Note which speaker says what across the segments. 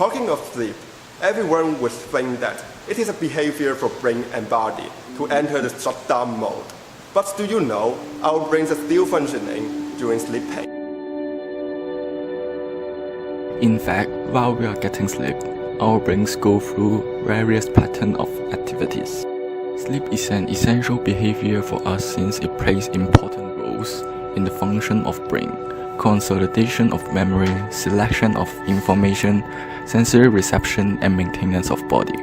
Speaker 1: Talking of sleep, everyone would think that it is a behavior for brain and body to enter the shutdown mode. But do you know, our brains are still functioning during sleeping.
Speaker 2: In fact, while we are getting sleep, our brains go through various patterns of activities. Sleep is an essential behavior for us since it plays important roles in the function of brain, consolidation of memory, selection of information, sensory reception, and maintenance of body.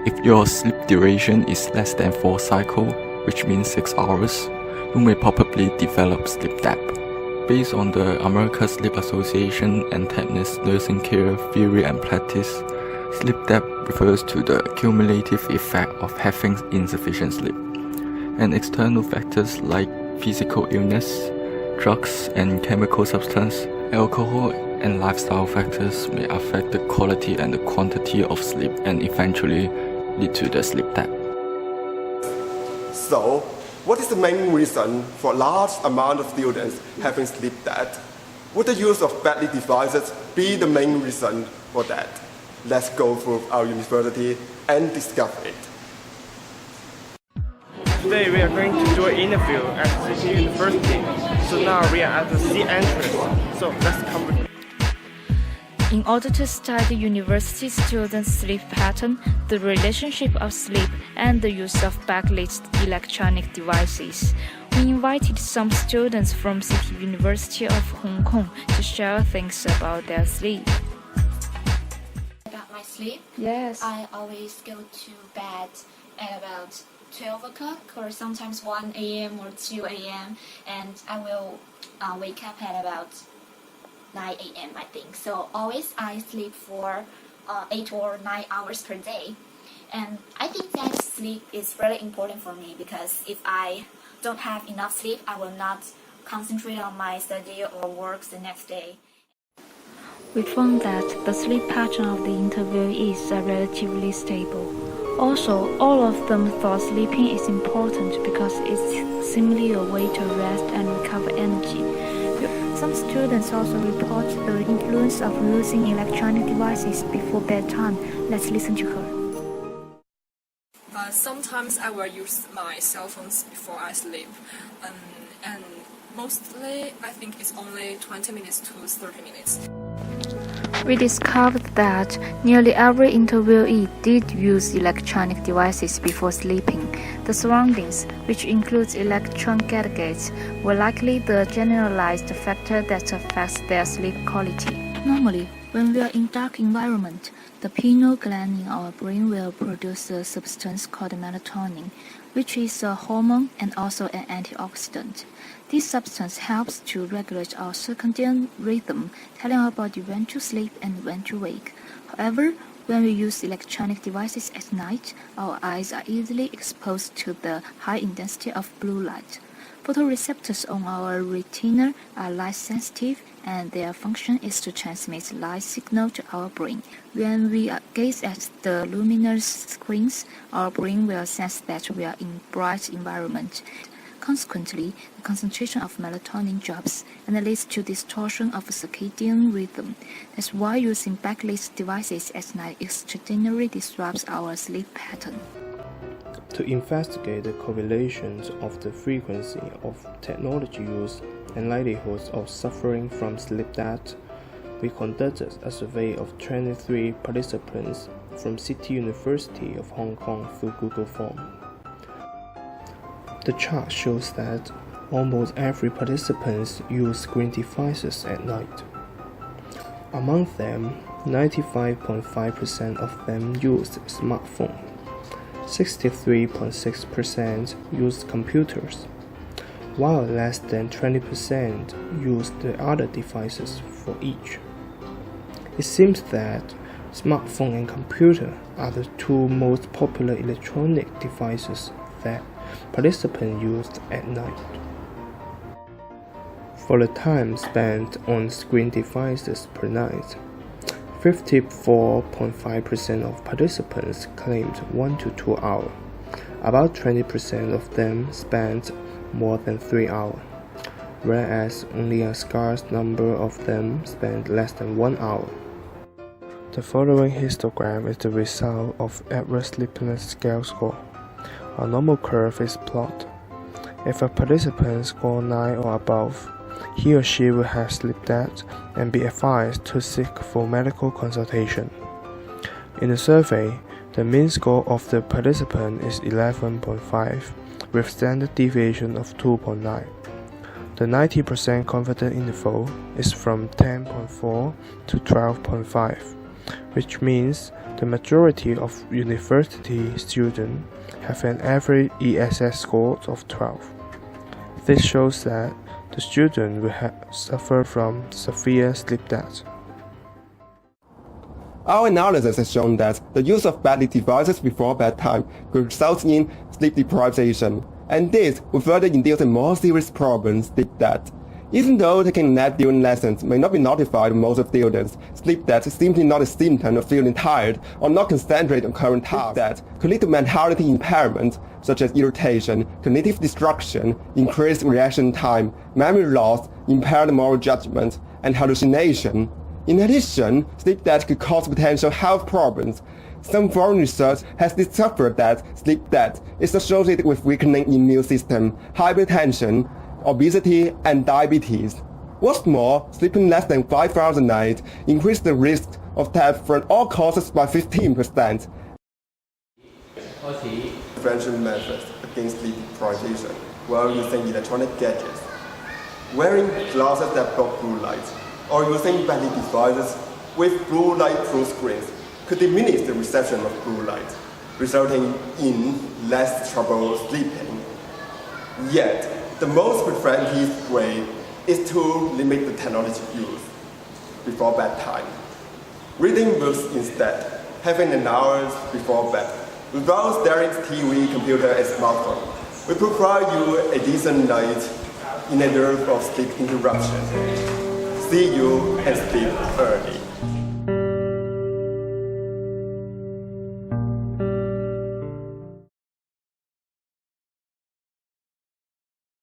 Speaker 2: If your sleep duration is less than 4 cycles, which means 6 hours, you may probably develop sleep debt. Based on the American Sleep Association and Tabbner's nursing care theory and practice, sleep debt refers to the cumulative effect of having insufficient sleep, and external factors like physical illness, drugs and chemical substance, alcohol, and lifestyle factors may affect the quality and the quantity of sleep and eventually lead to the sleep debt.
Speaker 1: So, what is the main reason for a large amount of students having sleep debt? Would the use of battery devices be the main reason for that? Let's go through our university and discover it.
Speaker 3: Today we are going to do an interview at the university. So now we are at the C entrance. So let's come.
Speaker 4: In order to study university students' sleep pattern, the relationship of sleep, and the use of backlit electronic devices, we invited some students from City University of Hong Kong to share things about their sleep.
Speaker 5: About my sleep?
Speaker 4: Yes.
Speaker 5: I always go to bed at about 12 o'clock or sometimes 1 a.m. or 2 a.m. and I will wake up at about 9 a.m. I think. So always I sleep for 8 or 9 hours per day. And I think that sleep is really important for me because if I don't have enough sleep, I will not concentrate on my study or work the next day.
Speaker 4: We found that the sleep pattern of the interviewees are relatively stable. Also, all of them thought sleeping is important because it's simply a way to rest and recover energy. Some students also report the influence of using electronic devices before bedtime. Let's listen to her.
Speaker 6: Sometimes I will use my cell phones before I sleep, and mostly I think it's only 20 minutes to 30 minutes.
Speaker 4: We discovered that nearly every interviewee did use electronic devices before sleeping. The surroundings, which includes electron gadgets, were likely the generalized factor that affects their sleep quality. Normally, when we are in dark environment, the pineal gland in our brain will produce a substance called melatonin, which is a hormone and also an antioxidant. This substance helps to regulate our circadian rhythm, telling our body when to sleep and when to wake. However, when we use electronic devices at night, our eyes are easily exposed to the high intensity of blue light. Photoreceptors on our retina are light sensitive, and their function is to transmit light signal to our brain. When we gaze at the luminous screens, our brain will sense that we are in bright environment. Consequently, the concentration of melatonin drops and leads to distortion of circadian rhythm. That's why using backlit devices at night extraordinarily disrupts our sleep pattern.
Speaker 7: To investigate the correlations of the frequency of technology use and likelihoods of suffering from sleep debt, we conducted a survey of 23 participants from City University of Hong Kong through Google Form. The chart shows that almost every participant used screen devices at night. Among them, 95.5% of them used smartphones, 63.6% used computers, while less than 20% used the other devices for each. It seems that smartphone and computer are the two most popular electronic devices that participants used at night. For the time spent on screen devices per night, 54.5% of participants claimed 1 to 2 hours. About 20% of them spent more than 3 hours, whereas only a scarce number of them spent less than 1 hour. The following histogram is the result of average sleepiness scale score. A normal curve is plotted. If a participant scores 9 or above, he or she will have sleep debt and be advised to seek for medical consultation. In the survey, the mean score of the participant is 11.5, with standard deviation of 2.9. The 90% confidence interval is from 10.4 to 12.5, which means the majority of university students have an average ESS score of 12. This shows that the student will suffer from severe sleep debt.
Speaker 1: Our analysis has shown that the use of badly devices before bedtime could result in sleep deprivation, and this would further induce a more serious problem, sleep debt. Even though taking a nap during lessons may not be notified to most students, sleep debt is simply not a symptom of feeling tired or not concentrating on current tasks. Sleep debt could lead to mentality impairment, such as irritation, cognitive destruction, increased reaction time, memory loss, impaired moral judgment, and hallucination. In addition, sleep debt could cause potential health problems. Some foreign research has discovered that sleep debt is associated with weakening immune system, hypertension, obesity, and diabetes. What's more, sleeping less than 5 hours a night increases the risk of death from all causes by 15%. Prevention methods against sleep deprivation while using electronic gadgets. Wearing glasses that block blue light or using badly devices with blue light-proof screens could diminish the reception of blue light, resulting in less trouble sleeping. Yet, the most preventive way is to limit the technology use before bedtime. Reading books instead, having an hour before bed, without staring at TV, computer, and smartphone, will provide you a decent night in a nerve of sleep interruption. See you and sleep early.